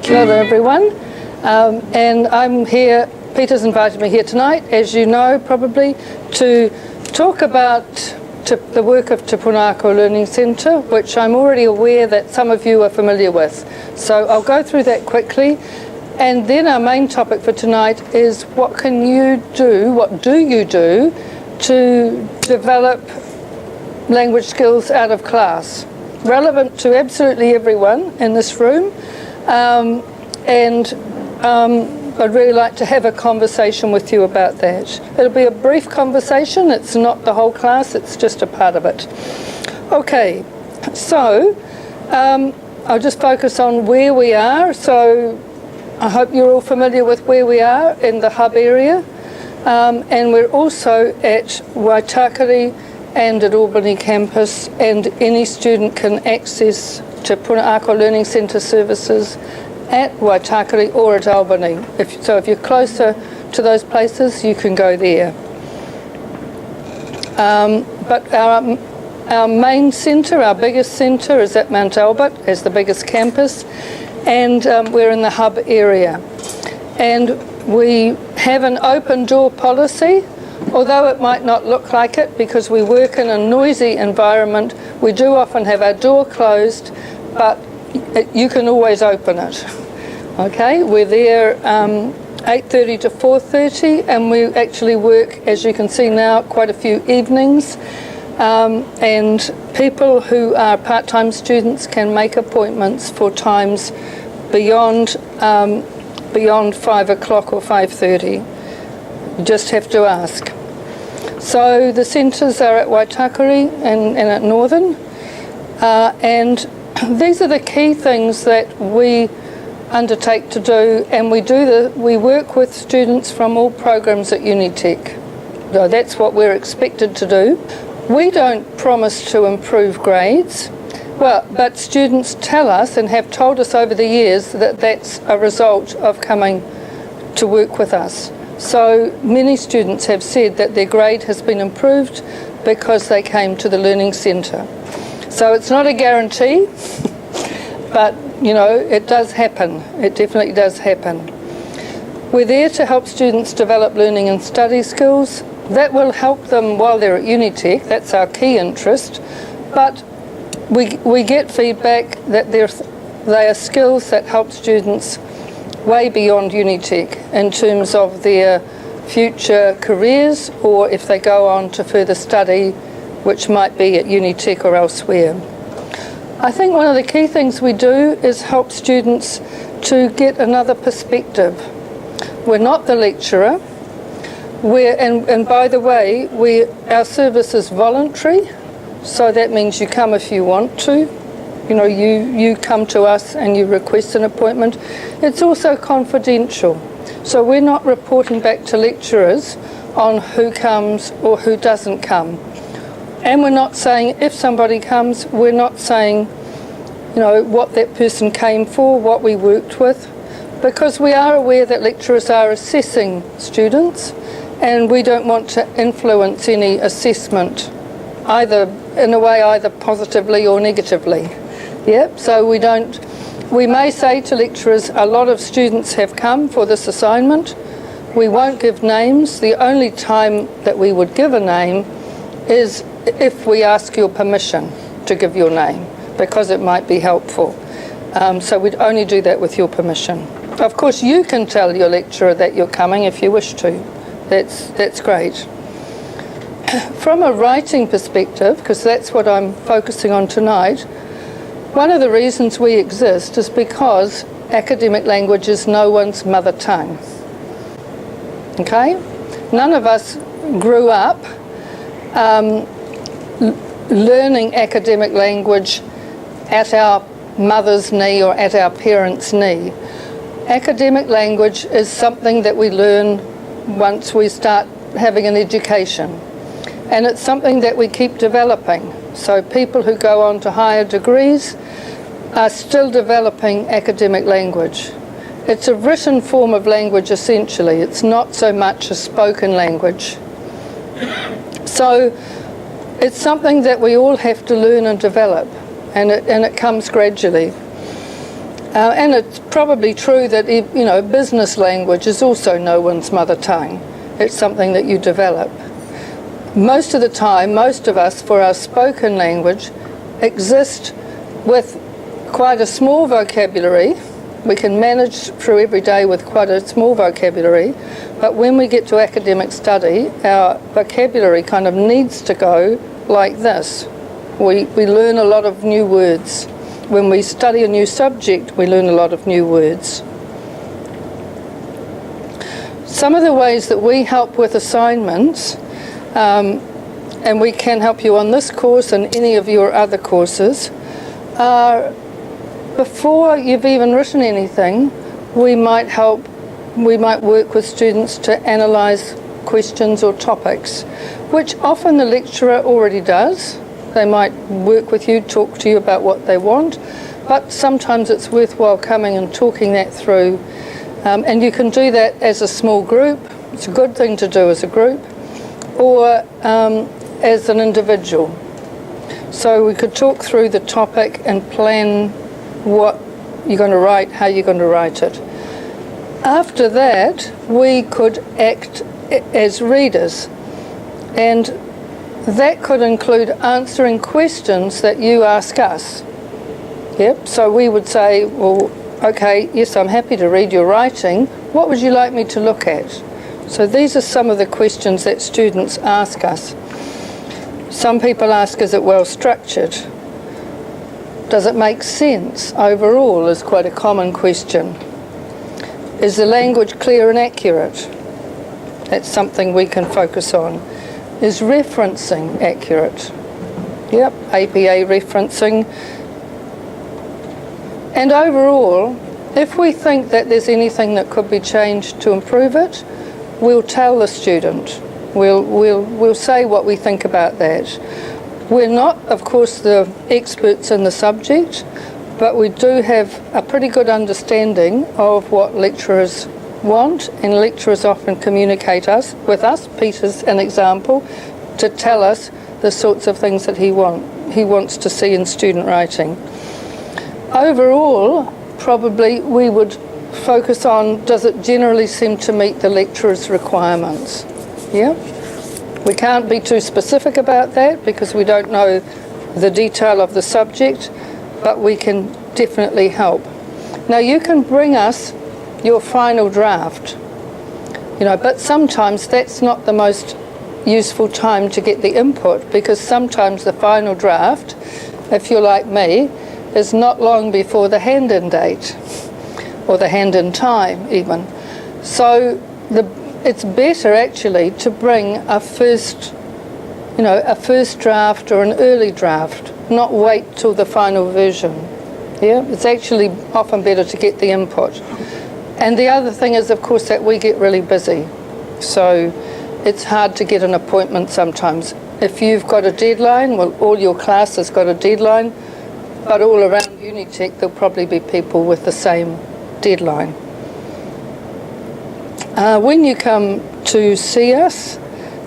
Kia ora everyone, and I'm here, Peter's invited me here tonight, as you know probably, to talk about the work of Te Puna Ako Learning Centre, which I'm already aware that some of you are familiar with. So I'll go through that quickly, and then our main topic for tonight is what do you do to develop language skills out of class, relevant to absolutely everyone in this room. I'd really like to have a conversation with you about that. It'll be a brief conversation. It's not the whole class, it's just a part of it. Okay, so I'll just focus on where we are. So I hope you're all familiar with where we are in the hub area. And we're also at Waitakere and at Albany campus, and any student can access Te Puna Ako Learning Centre services at Waitakere or at Albany. If you're closer to those places, you can go there. But our main centre, our biggest centre, is at Mount Albert as the biggest campus, and we're in the hub area. And we have an open door policy, although it might not look like it because we work in a noisy environment. We do often have our door closed, but you can always open it. Okay, we're there 8:30 to 4:30, and we actually work, as you can see now, quite a few evenings. And people who are part-time students can make appointments for times beyond 5 o'clock or 5:30. You just have to ask. So the centres are at Waitakere and at Northern, and these are the key things that we undertake to do, and we work with students from all programs at Unitec. So that's what we're expected to do. We don't promise to improve grades, but students tell us and have told us over the years that that's a result of coming to work with us. So many students have said that their grade has been improved because they came to the Learning Centre. So it's not a guarantee, but you know, it does happen. It definitely does happen. We're there to help students develop learning and study skills. That will help them while they're at Unitec. That's our key interest. But we get feedback that they are skills that help students way beyond Unitec in terms of their future careers, or if they go on to further study, which might be at Unitec or elsewhere. I think one of the key things we do is help students to get another perspective. We're not the lecturer. And by the way, our service is voluntary, so that means you come if you want to. You know, you come to us and you request an appointment. It's also confidential, so we're not reporting back to lecturers on who comes or who doesn't come. And we're not saying if somebody comes, we're not saying, you know, what that person came for, what we worked with, because we are aware that lecturers are assessing students, and we don't want to influence any assessment either positively or negatively. Yep, so we may say to lecturers, a lot of students have come for this assignment. We won't give names. The only time that we would give a name is if we ask your permission to give your name, because it might be helpful. So we'd only do that with your permission. Of course, you can tell your lecturer that you're coming if you wish to. That's great. From a writing perspective, because that's what I'm focusing on tonight, one of the reasons we exist is because academic language is no one's mother tongue. Okay? None of us grew up learning academic language at our mother's knee or at our parents' knee. Academic language is something that we learn once we start having an education, and it's something that we keep developing. So people who go on to higher degrees are still developing academic language. It's a written form of language essentially. It's not so much a spoken language. So it's something that we all have to learn and develop, and it comes gradually. And it's probably true that, business language is also no one's mother tongue. It's something that you develop. Most of the time, most of us, for our spoken language, exist with quite a small vocabulary. We can manage through every day with quite a small vocabulary, but when we get to academic study, our vocabulary kind of needs to go like this. We learn a lot of new words. When we study a new subject, we learn a lot of new words. Some of the ways that we help with assignments, and we can help you on this course and any of your other courses, are before you've even written anything, we might work with students to analyse questions or topics, which often the lecturer already does. They might work with you, talk to you about what they want, but sometimes it's worthwhile coming and talking that through. And you can do that as a small group. It's a good thing to do as a group, or as an individual. So we could talk through the topic and plan what you're going to write, how you're going to write it. After that, we could act as readers, and that could include answering questions that you ask us. Yep. So we would say, well, okay, yes, I'm happy to read your writing. What would you like me to look at? So these are some of the questions that students ask us. Some people ask, is it well structured? Does it make sense overall, is quite a common question. Is the language clear and accurate? That's something we can focus on. Is referencing accurate? Yep, APA referencing. And overall, if we think that there's anything that could be changed to improve it, we'll tell the student. We'll say what we think about that. We're not, of course, the experts in the subject, but we do have a pretty good understanding of what lecturers want, and lecturers often communicate with us. Peter's an example, to tell us the sorts of things that he wants to see in student writing. Overall, probably we would focus on, does it generally seem to meet the lecturer's requirements? Yeah? We can't be too specific about that because we don't know the detail of the subject, but we can definitely help. Now, you can bring us your final draft, but sometimes that's not the most useful time to get the input, because sometimes the final draft, if you're like me, is not long before the hand-in date, or the hand-in time even. So it's better actually to bring a first draft or an early draft, not wait till the final version. Yeah, it's actually often better to get the input. And the other thing is, of course, that we get really busy. So it's hard to get an appointment sometimes. If you've got a deadline, well, all your class has got a deadline, but all around Unitec there'll probably be people with the same deadline. When you come to see us,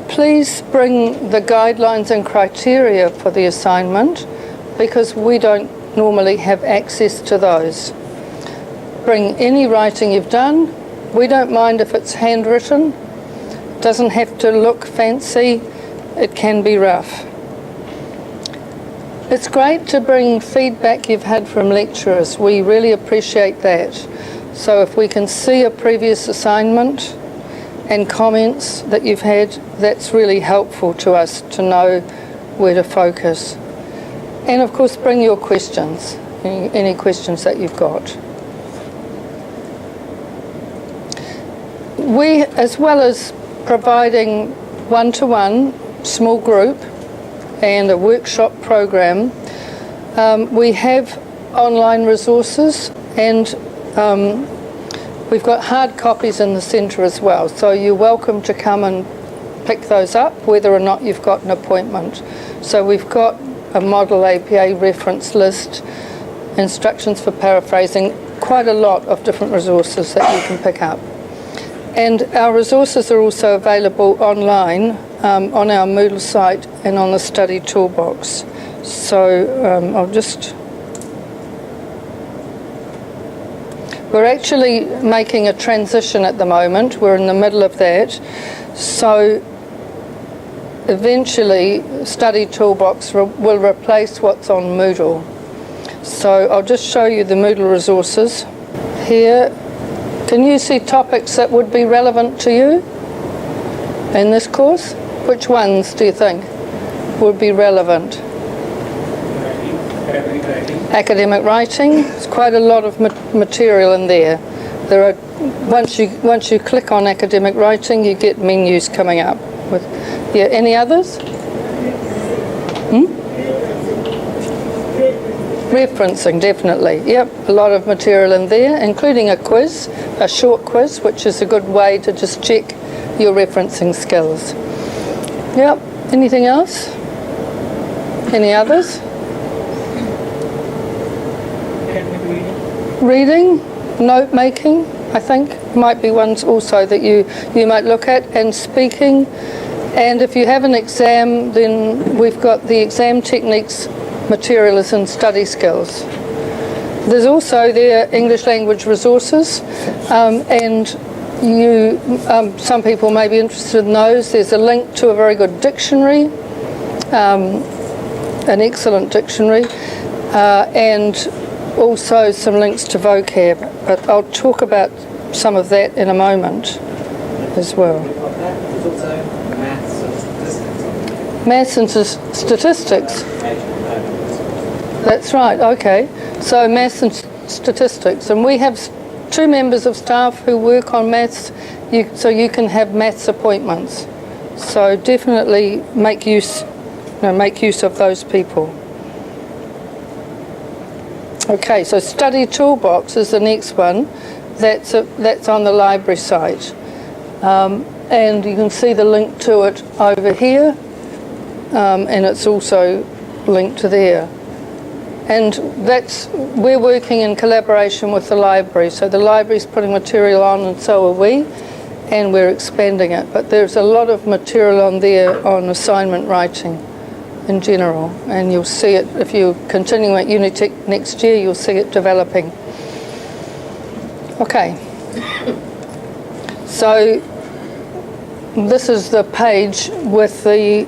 please bring the guidelines and criteria for the assignment, because we don't normally have access to those. Bring any writing you've done. We don't mind if it's handwritten. It doesn't have to look fancy. It can be rough. It's great to bring feedback you've had from lecturers. We really appreciate that. So if we can see a previous assignment and comments that you've had, that's really helpful to us to know where to focus. And of course, bring your questions, any questions that you've got. We, as well as providing one-to-one, small group, and a workshop program, we have online resources, and we've got hard copies in the centre as well, so you're welcome to come and pick those up whether or not you've got an appointment. So we've got a model APA reference list, instructions for paraphrasing, quite a lot of different resources that you can pick up. And our resources are also available online on our Moodle site and on the study toolbox. So I'll just We're actually making a transition at the moment. We're in the middle of that. So eventually, Study Toolbox will replace what's on Moodle. So I'll just show you the Moodle resources. Here, can you see topics that would be relevant to you in this course? Which ones do you think would be relevant? Academic writing. There's quite a lot of material in there. There are once you click on academic writing, you get menus coming up. With any others? Referencing, definitely. Yep, a lot of material in there, including a quiz, a short quiz, which is a good way to just check your referencing skills. Yep. Anything else? Any others? Reading, note making, I think, might be ones also that you might look at, and speaking. And if you have an exam, then we've got the exam techniques materials and study skills. There's also their English language resources, and some people may be interested in those. There's a link to a very good dictionary, an excellent dictionary, and also some links to vocab, but I'll talk about some of that in a moment as well. There's also maths and statistics. Maths and statistics. That's right, okay. So maths and statistics, and we have 2 members of staff who work on maths, so you can have maths appointments. So definitely make use of those people. Okay, so Study Toolbox is the next one. That's on the library site. And you can see the link to it over here, and it's also linked to there. And we're working in collaboration with the library. So the library's putting material on, and so are we, and we're expanding it. But there's a lot of material on there on assignment writing in general, and you'll see it if you're continuing at Unitec next year. You'll see it developing. Okay, so this is the page with the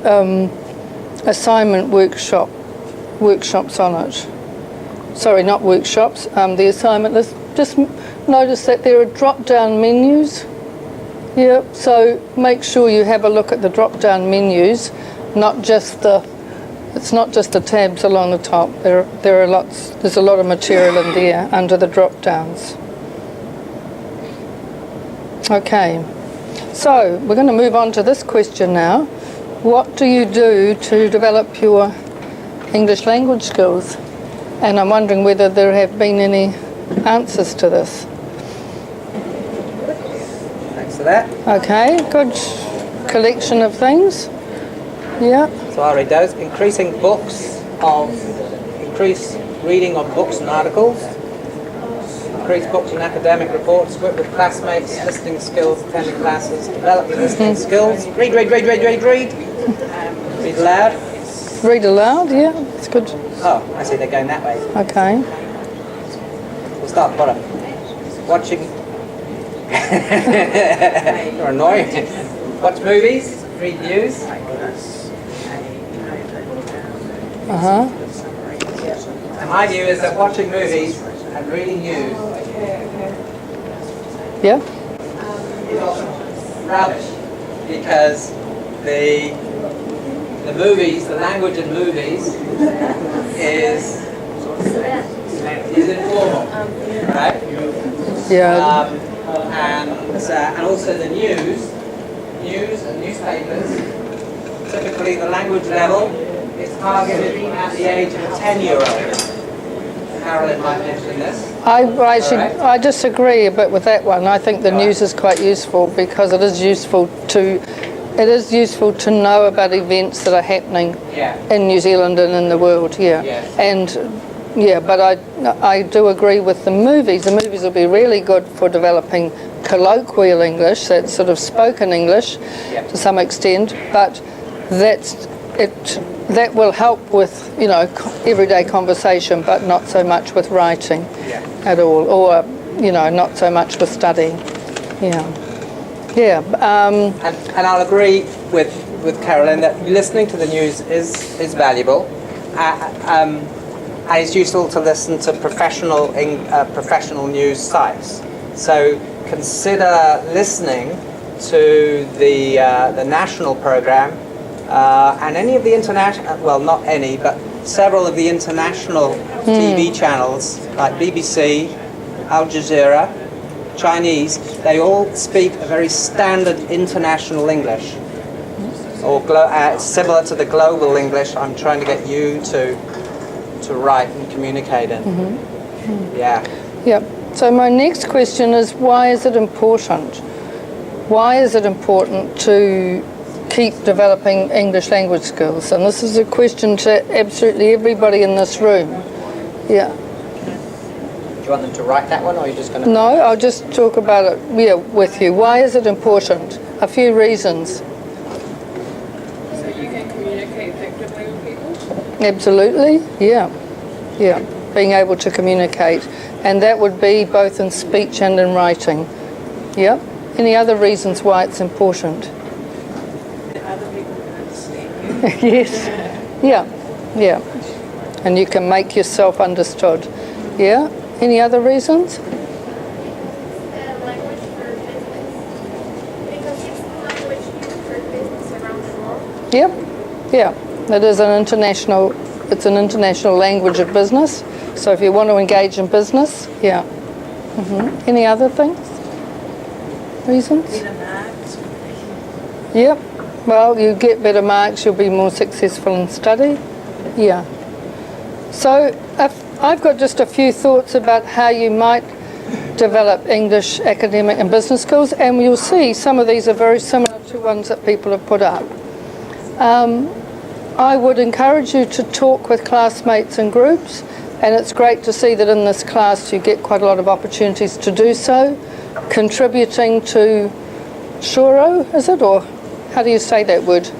assignment workshops on it. Sorry, not workshops, the assignment list. Just notice that there are drop-down menus. Yeah, so make sure you have a look at the drop-down menus, it's not just the tabs along the top. There's a lot of material in there under the drop-downs. Okay, so we're going to move on to this question now. What do you do to develop your English language skills? And I'm wondering whether there have been any answers to this. Thanks for that. Okay, good collection of things. Yeah. So I'll read those. Increase reading of books and articles. Increase books and academic reports. Work with classmates. Listening skills. Attending classes. Develop listening skills. Read. Read aloud. Read aloud, yeah, that's good. Oh, I see they're going that way. Okay. We'll start at the bottom. Watching. You're annoying. Watch movies. Read news. And my view is that watching movies and reading news Yeah. is often rubbish, because the movies, the language in movies is informal, right? Yeah. And also the news and newspapers, typically the language level is targeted at the age of a 10-year-old. Carolyn might mention this. I disagree a bit with that one. I think the news is quite useful because it is useful to know about events that are happening in New Zealand and in the world. But I do agree with the movies. The movies will be really good for developing colloquial English, that's sort of spoken English to some extent, but that will help with everyday conversation, but not so much with writing at all, or not so much for study. Yeah. And I'll agree with Carolyn that listening to the news is valuable. And it's useful to listen to professional news sites. So consider listening to the national program and any of the international, well, not any, but several of the international TV channels like BBC, Al Jazeera, Chinese. They all speak a very standard international English, or similar to the global English I'm trying to get you to write and communicate in. Yeah. Yep. So my next question is, why is it important? Why is it important to keep developing English language skills? And this is a question to absolutely everybody in this room. Yeah. Do you want them to write that one, or are you just going to... No, I'll just talk about it with you. Why is it important? A few reasons. So you can communicate effectively with people? Absolutely, yeah. Being able to communicate. And that would be both in speech and in writing. Yeah. Any other reasons why it's important? Other people can understand you. Yes. Yeah. And you can make yourself understood. Yeah. Any other reasons? Language for business. Because it's the language used for business around the world. Yep. Yeah. It is it's an international language of business. So if you want to engage in business, yeah. Any other things? Reasons? Better marks. Yep. Well, you get better marks, you'll be more successful in study. Yeah. So I've got just a few thoughts about how you might develop English academic and business skills, and you'll see some of these are very similar to ones that people have put up. I would encourage you to talk with classmates in groups, and it's great to see that in this class you get quite a lot of opportunities to do so, contributing to Zorro, is it? Or how do you say that word?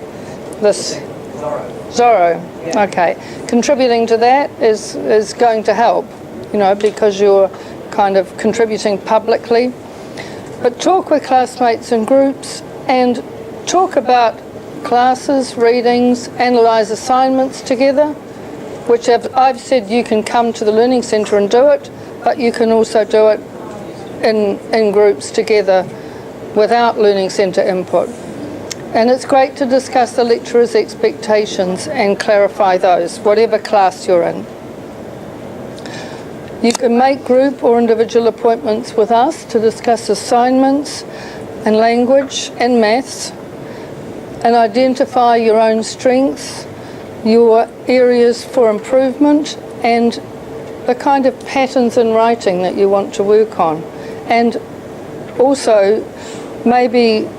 Zorro. Yeah. Okay. Contributing to that is going to help, because you're kind of contributing publicly. But talk with classmates in groups and talk about classes, readings, analyse assignments together, which I've said you can come to the Learning Centre and do it, but you can also do it in groups together without Learning Centre input. And it's great to discuss the lecturer's expectations and clarify those, whatever class you're in. You can make group or individual appointments with us to discuss assignments and language and maths, and identify your own strengths, your areas for improvement, and the kind of patterns in writing that you want to work on. And also maybe,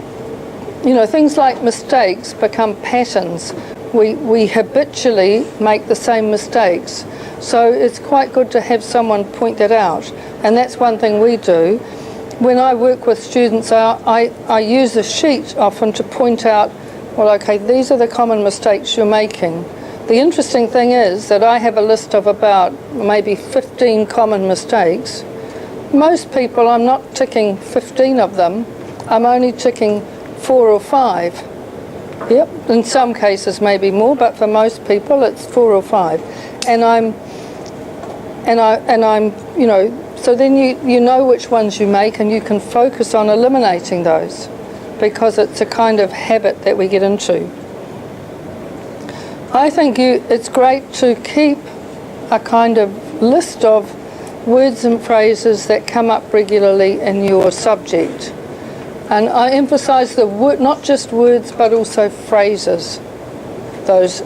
things like mistakes become patterns. We habitually make the same mistakes. So it's quite good to have someone point that out. And that's one thing we do. When I work with students, I use a sheet often to point out, well, okay, these are the common mistakes you're making. The interesting thing is that I have a list of about maybe 15 common mistakes. Most people, I'm not ticking 15 of them. I'm only ticking 4 or 5. Yep, in some cases maybe more, but for most people it's 4 or 5. And I'm, so then you know which ones you make, and you can focus on eliminating those, because it's a kind of habit that we get into. I think it's great to keep a kind of list of words and phrases that come up regularly in your subject. And I emphasise the word, not just words, but also phrases. Those,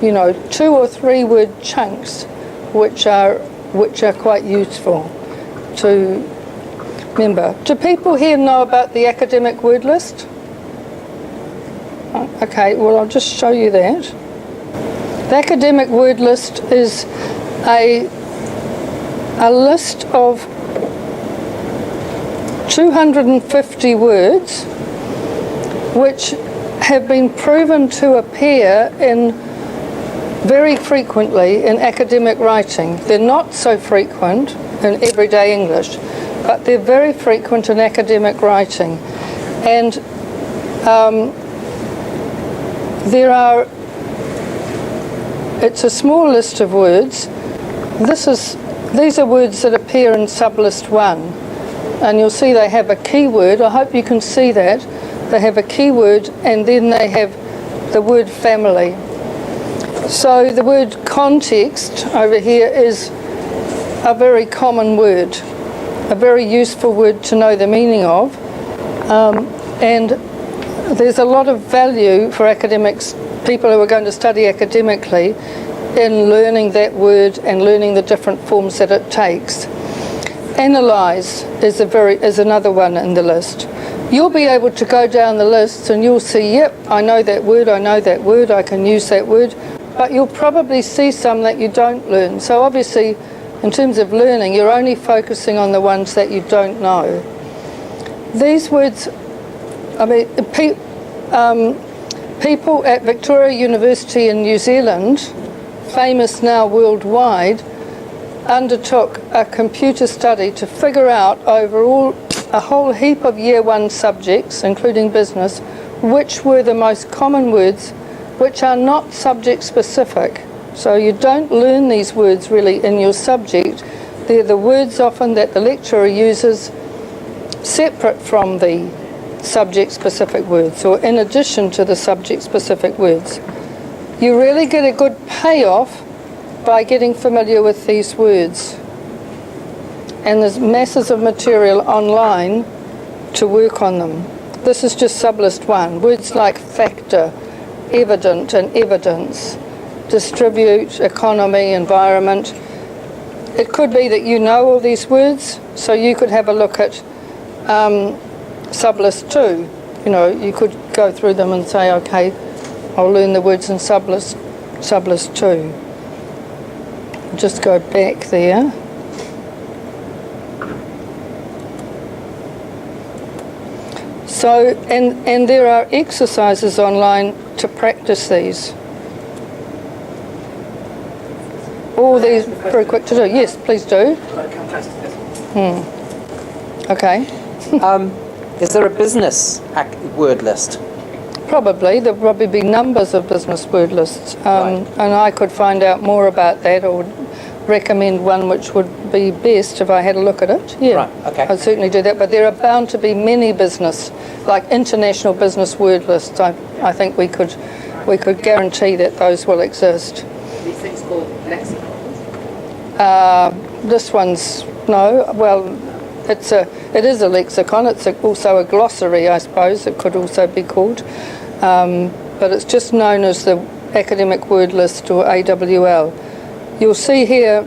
2 or 3 word chunks, which are quite useful to remember. Do people here know about the academic word list? Okay, well, I'll just show you that. The academic word list is a list of 250 words which have been proven to appear very frequently in academic writing. They're not so frequent in everyday English, but they're very frequent in academic writing. And it's a small list of words. These are words that appear in sublist 1. And you'll see they have a keyword. I hope you can see that. They have a keyword, and then they have the word family. So the word context over here is a very common word, a very useful word to know the meaning of. And there's a lot of value for academics, people who are going to study academically, in learning that word and learning the different forms that it takes. Analyze is another one in the list. You'll be able to go down the list and you'll see, yep, I know that word, I can use that word, but you'll probably see some that you don't learn. So obviously, in terms of learning, you're only focusing on the ones that you don't know. These words, I mean, people at Victoria University in New Zealand, famous now worldwide, undertook a computer study to figure out overall a whole heap of year 1 subjects, including business, which were the most common words which are not subject specific. So you don't learn these words really in your subject. They're the words often that the lecturer uses separate from the subject specific words, or in addition to the subject specific words. You really get a good payoff by getting familiar with these words. And there's masses of material online to work on them. This is just sublist 1. Words like factor, evident and evidence, distribute, economy, environment. It could be that you know all these words, so you could have a look at sublist 2. You know, you could go through them and say, okay, I'll learn the words in sublist 2. Just go back there. So, and there are exercises online to practice these. All these very quick to do. Yes, please do. Okay. Is there a business word list? Probably. There'll probably be numbers of business word lists. Right. And I could find out more about that, or recommend one which would be best if I had a look at it. Yeah, Right, okay. I'd certainly do that. But there are bound to be many business, like international business word lists. I think we could guarantee that those will exist. These things called lexicons. This one's no. Well, it is a lexicon. It's also a glossary, I suppose. It could also be called, but it's just known as the academic word list, or AWL. You'll see here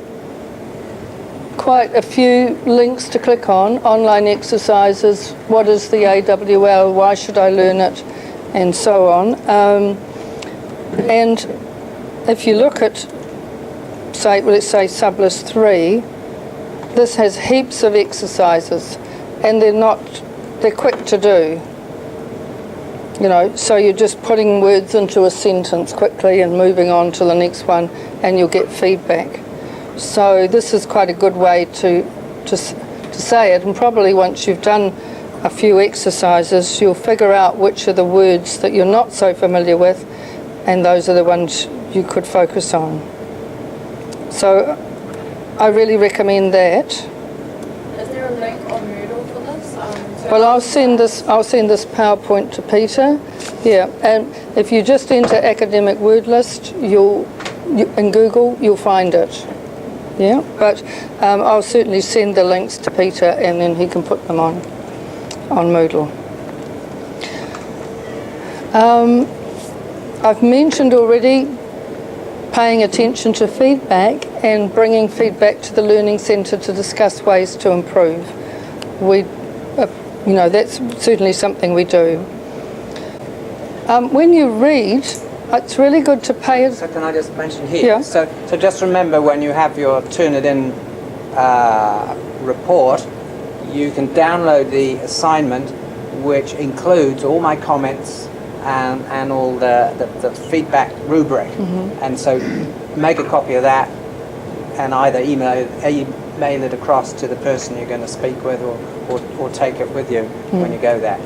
quite a few links to click on, online exercises, what is the AWL, why should I learn it, and so on. And if you look at, let's say sublist 3, this has heaps of exercises, and they're quick to do. You know, so you're just putting words into a sentence quickly and moving on to the next one, and you'll get feedback. So this is quite a good way to say it, and probably once you've done a few exercises, you'll figure out which are the words that you're not so familiar with, and those are the ones you could focus on. So I really recommend that. Is there a link on Moodle for this? Well, I'll send this PowerPoint to Peter. Yeah, and if you just enter academic word list, in Google, you'll find it. Yeah, but I'll certainly send the links to Peter, and then he can put them on Moodle. I've mentioned already paying attention to feedback and bringing feedback to the Learning Centre to discuss ways to improve. That's certainly something we do. When you read, it's really good to pay it. So can I just mention here? Yeah. So just remember, when you have your Turnitin report, you can download the assignment, which includes all my comments and all the feedback rubric. Mm-hmm. And so make a copy of that and either mail it across to the person you're going to speak with, or take it with you when you go there.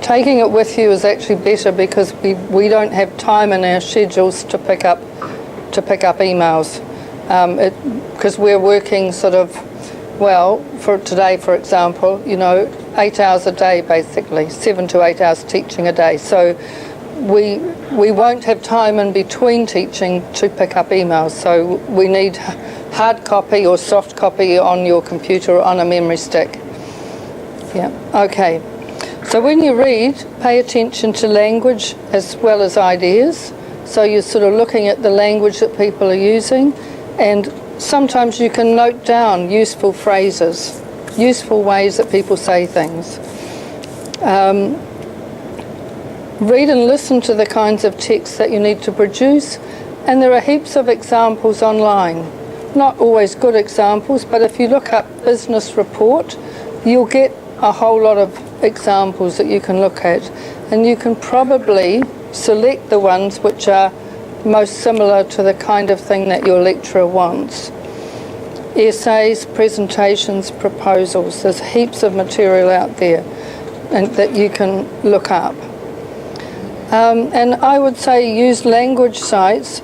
Taking it with you is actually better because we don't have time in our schedules to pick up emails, because we're working sort of, well, for today, for example, 8 hours a day basically, 7 to 8 hours teaching a day. So we won't have time in between teaching to pick up emails. So we need hard copy or soft copy on your computer or on a memory stick. Yeah. Okay. So when you read, pay attention to language as well as ideas. So you're sort of looking at the language that people are using, and sometimes you can note down useful phrases, useful ways that people say things. Read and listen to the kinds of texts that you need to produce, and there are heaps of examples online. Not always good examples, but if you look up business report, you'll get a whole lot of examples that you can look at, and you can probably select the ones which are most similar to the kind of thing that your lecturer wants. Essays, presentations, proposals. There's heaps of material out there and that you can look up. And I would say use language sites.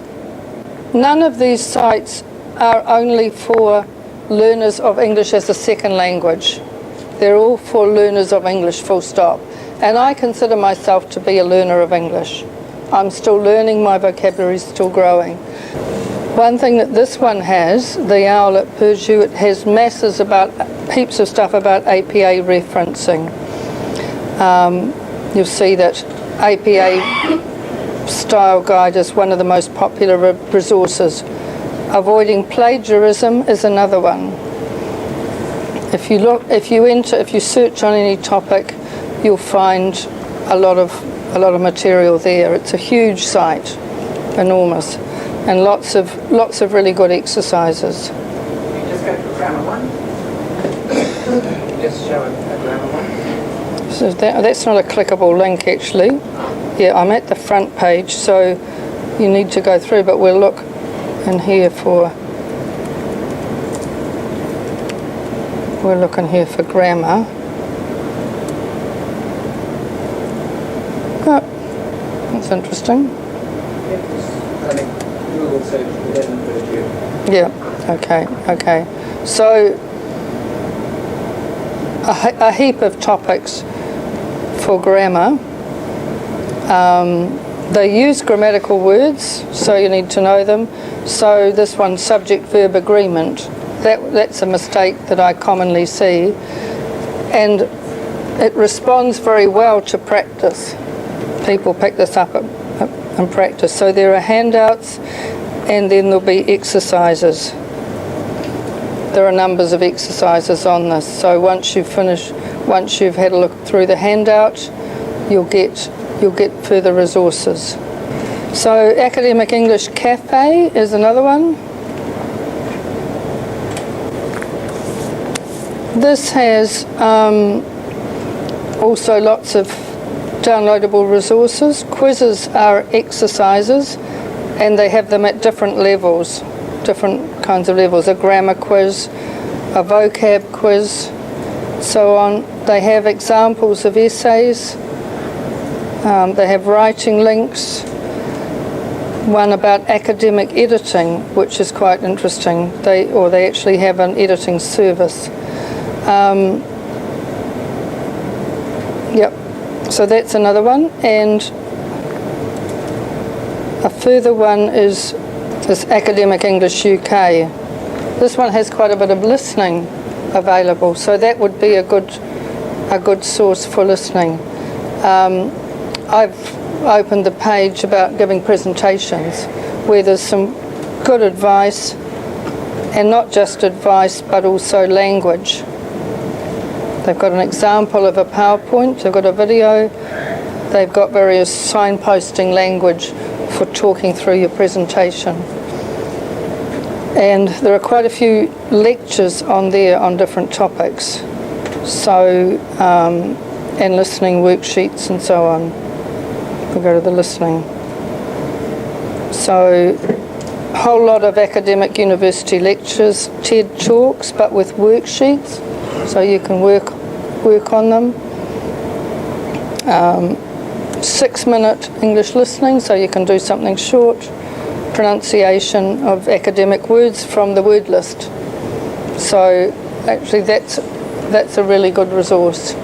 None of these sites are only for learners of English as a second language. They're all for learners of English, full stop. And I consider myself to be a learner of English. I'm still learning, my vocabulary is still growing. One thing that this one has, the OWL at Purdue, it has heaps of stuff about APA referencing. You'll see that APA Style Guide is one of the most popular resources. Avoiding plagiarism is another one. If you search on any topic, you'll find a lot of material there. It's a huge site, enormous, and lots of really good exercises. You just go to grammar one. Just show a grammar one. So that's not a clickable link actually. Yeah, I'm at the front page, so you need to go through, but we'll look in here for. We're looking here for grammar. Oh, that's interesting. Google search within Purdue. Yeah, okay. So a heap of topics for grammar. They use grammatical words, so you need to know them. So this one, subject-verb agreement, that's a mistake that I commonly see. And it responds very well to practice. People pick this up and practice. So there are handouts, and then there'll be exercises. There are numbers of exercises on this. So once you've had a look through the handout, you'll get further resources. So Academic English Cafe is another one. This has also lots of downloadable resources. Quizzes are exercises, and they have them at different levels, different kinds of levels. A grammar quiz, a vocab quiz, so on. They have examples of essays. They have writing links. One about academic editing, which is quite interesting. They actually have an editing service. Yep. So that's another one, and a further one is this Academic English UK. This one has quite a bit of listening available, so that would be a good source for listening. I've opened the page about giving presentations, where there's some good advice, and not just advice, but also language. They've got an example of a PowerPoint, they've got a video, they've got various signposting language for talking through your presentation. And there are quite a few lectures on there on different topics. So, and listening worksheets and so on. We'll go to the listening. So, whole lot of academic university lectures, TED talks, but with worksheets, so you can work on them. 6-minute English listening, so you can do something short. Pronunciation of academic words from the word list. So actually that's a really good resource.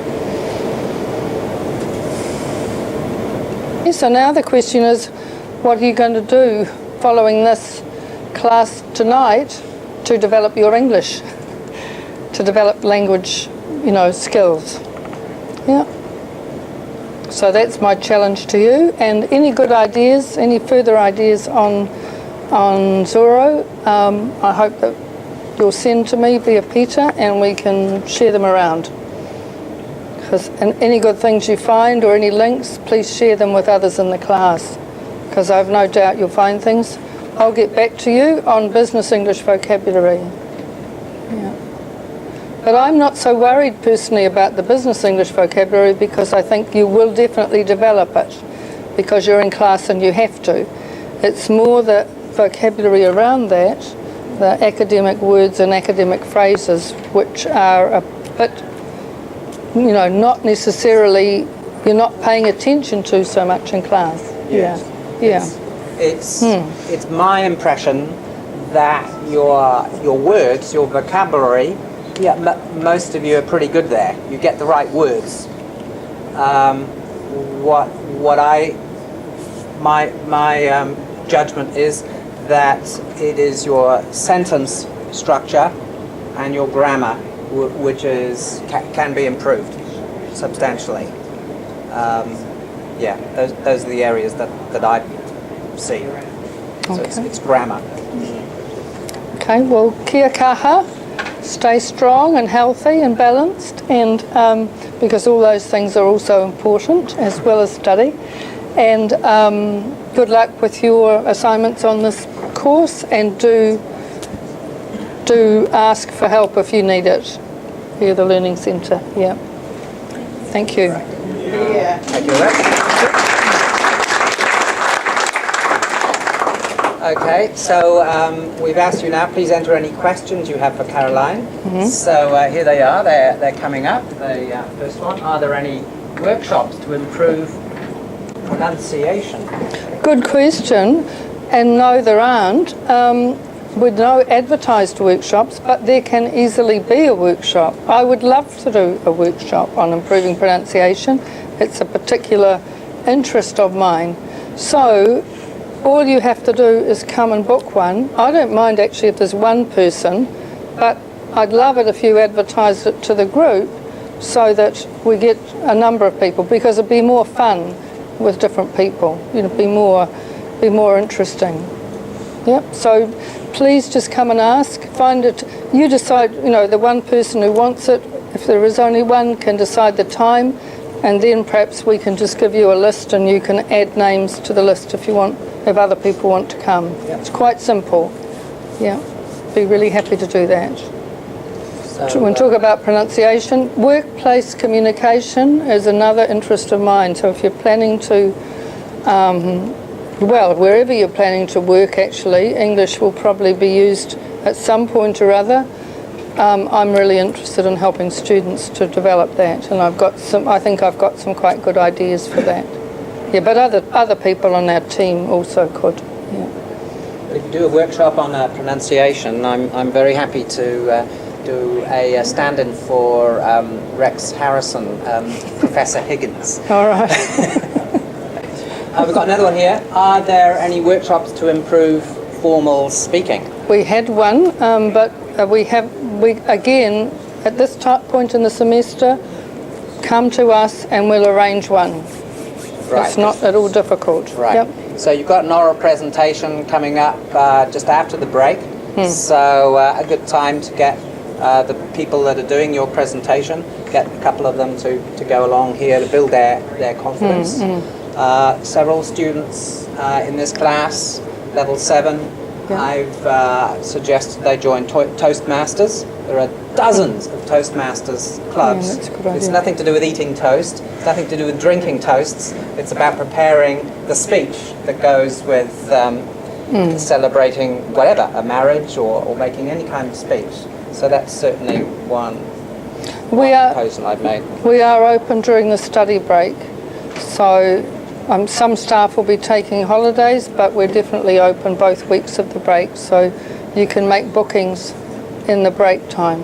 So now the question is, what are you going to do following this class tonight to develop your English, to develop language, skills? Yeah. So that's my challenge to you. And any good ideas, any further ideas on Zoro, I hope that you'll send to me via Peter and we can share them around. And any good things you find or any links, please share them with others in the class, because I've no doubt you'll find things. I'll get back to you on business English vocabulary. Yeah. But I'm not so worried personally about the business English vocabulary, because I think you will definitely develop it because you're in class and you have to. It's more the vocabulary around that, the academic words and academic phrases, which are a bit, not necessarily, you're not paying attention to so much in class. Yes. Yeah. It's my impression that your words, your vocabulary, most of you are pretty good there. You get the right words. My judgment is that it is your sentence structure and your grammar which can be improved substantially. Those are the areas that I see. So it's grammar. Okay, well, kia kaha, stay strong and healthy and balanced, and because all those things are also important as well as study. And good luck with your assignments on this course, and do ask for help if you need it via the Learning Centre. Yeah. Thank you. Yeah. Thank you. Okay, so we've asked you now, please enter any questions you have for Caroline. Mm-hmm. So here they are, they're coming up. The first one, are there any workshops to improve pronunciation? Good question, and no, there aren't. With no advertised workshops, but there can easily be a workshop. I would love to do a workshop on improving pronunciation. It's a particular interest of mine. So all you have to do is come and book one. I don't mind actually if there's one person, but I'd love it if you advertised it to the group so that we get a number of people, because it'd be more fun with different people. Be more interesting. Yep. So please just come and ask. Find it. You decide. The one person who wants it, if there is only one, can decide the time, and then perhaps we can just give you a list and you can add names to the list if you want. If other people want to come. Yep. It's quite simple. Yeah. Be really happy to do that. So, when we talk about pronunciation, workplace communication is another interest of mine. So if you're planning to, wherever you're planning to work actually, English will probably be used at some point or other. I'm really interested in helping students to develop that, and I think I've got some quite good ideas for that. Yeah, but other people on our team also could. Yeah. If you do a workshop on pronunciation, I'm very happy to do a stand-in for Rex Harrison, Professor Higgins. All right. We've got another one here. Are there any workshops to improve formal speaking? We had one, but we again at this point in the semester, come to us and we'll arrange one. Right. It's not at all difficult. Right. Yep. So you've got an oral presentation coming up just after the break. So a good time to get the people that are doing your presentation, get a couple of them to go along here to build their confidence. Several students in this class, level 7, yeah. I've suggested they join Toastmasters. There are dozens of Toastmasters clubs. It's nothing to do with eating toast. It's nothing to do with drinking toasts. It's about preparing the speech that goes with celebrating whatever, a marriage or making any kind of speech. So that's certainly one proposal I've made. We are open during the study break, so some staff will be taking holidays, but we're definitely open both weeks of the break, so you can make bookings in the break time.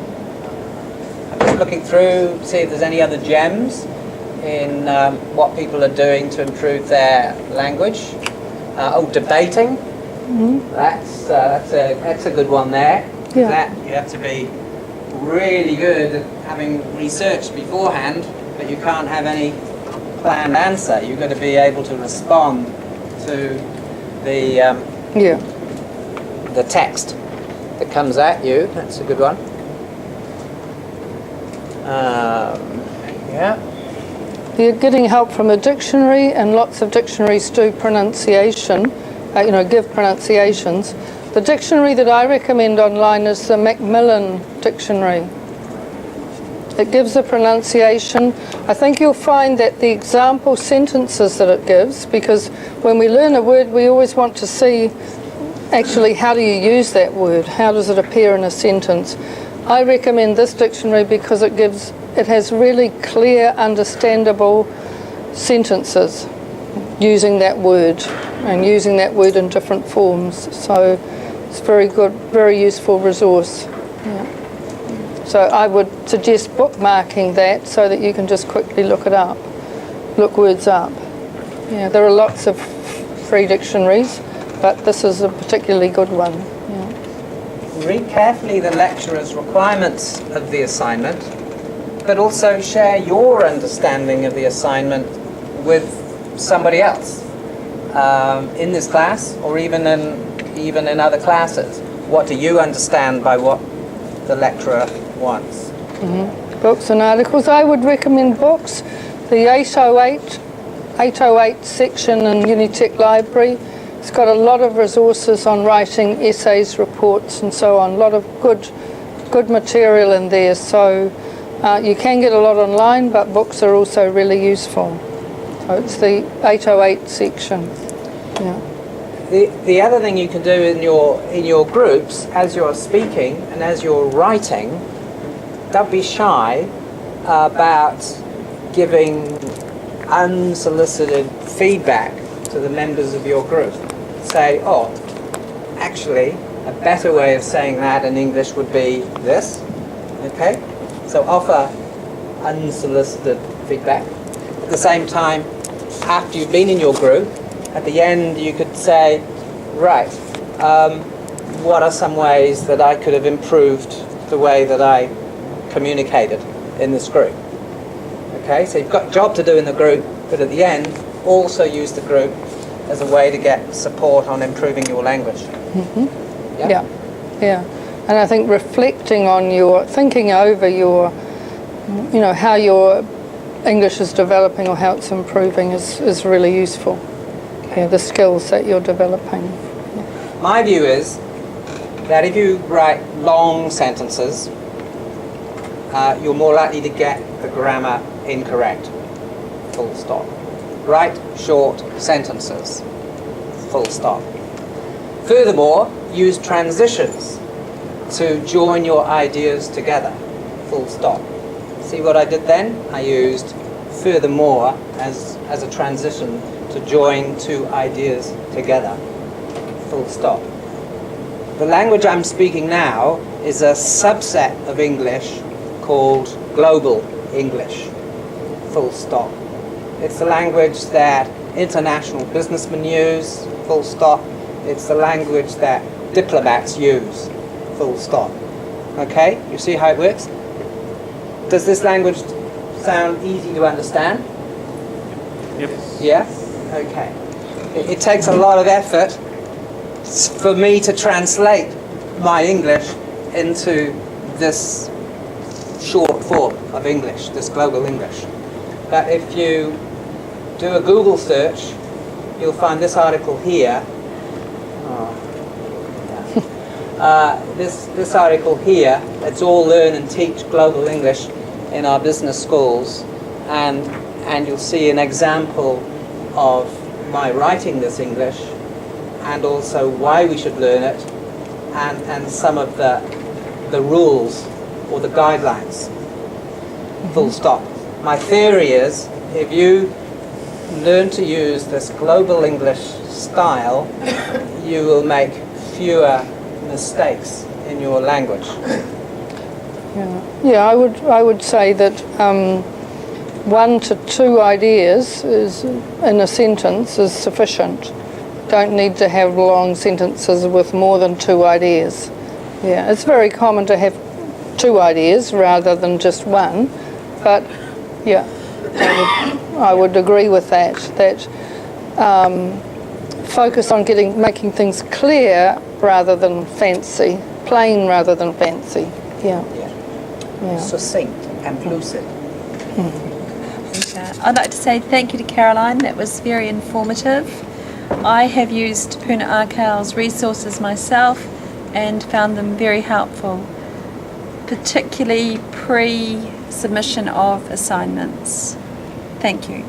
I'm just looking through, see if there's any other gems in what people are doing to improve their language. Debating. That's a good one there. Yeah. That you have to be really good at having researched beforehand, but you can't have any planned answer. You've got to be able to respond to the text that comes at you. That's a good one. You're getting help from a dictionary, and lots of dictionaries do pronunciation, give pronunciations. The dictionary that I recommend online is the Macmillan Dictionary. It gives a pronunciation. I think you'll find that the example sentences that it gives, because when we learn a word, we always want to see actually how do you use that word, how does it appear in a sentence. I recommend this dictionary because it has really clear, understandable sentences using that word and using that word in different forms. So it's very good, very useful resource. Yeah. So I would suggest bookmarking that so that you can just quickly look words up. Yeah, there are lots of free dictionaries, but this is a particularly good one. Yeah. Read carefully the lecturer's requirements of the assignment, but also share your understanding of the assignment with somebody else in this class, or even in other classes. What do you understand by what the lecturer wants? Books and articles. I would recommend books. The 808 section in Unitec Library. It's got a lot of resources on writing essays, reports, and so on. A lot of good material in there. So you can get a lot online, but books are also really useful. So it's the 808 section. Yeah. The other thing you can do in your groups, as you're speaking and as you're writing, don't be shy about giving unsolicited feedback to the members of your group. Say, actually, a better way of saying that in English would be this. Okay? So offer unsolicited feedback. At the same time, after you've been in your group, at the end you could say, right, what are some ways that I could have improved the way that I communicated in this group? Okay, so you've got a job to do in the group, but at the end, also use the group as a way to get support on improving your language. Yeah. And I think reflecting on thinking over how your English is developing or how it's improving is really useful. Yeah, the skills that you're developing. My view is that if you write long sentences, you're more likely to get the grammar incorrect. Full stop. Write short sentences. Full stop. Furthermore, use transitions to join your ideas together. Full stop. See what I did then? I used furthermore as a transition to join two ideas together. Full stop. The language I'm speaking now is a subset of English called Global English. Full stop. It's the language that international businessmen use. Full stop. It's the language that diplomats use. Full stop. Okay? You see how it works? Does this language sound easy to understand? Yep. Yeah? Okay. It takes a lot of effort for me to translate my English into this short form of English, this global English. But if you do a Google search, you'll find this article here. This article here, it's all Learn and Teach Global English in our business schools, and you'll see an example of my writing this English and also why we should learn it, and some of the rules or the guidelines. Full stop. My theory is, if you learn to use this global English style, you will make fewer mistakes in your language. Yeah, I would say that 1 to 2 ideas is in a sentence is sufficient. Don't need to have long sentences with more than 2 ideas. Yeah, it's very common to have 2 ideas rather than just 1, but yeah, I would agree with that. That focus on making things clear rather than fancy, plain rather than fancy. Yeah. Succinct and lucid. I'd like to say thank you to Caroline. That was very informative. I have used Puna Ako's resources myself and found them very helpful, particularly pre-submission of assignments. Thank you.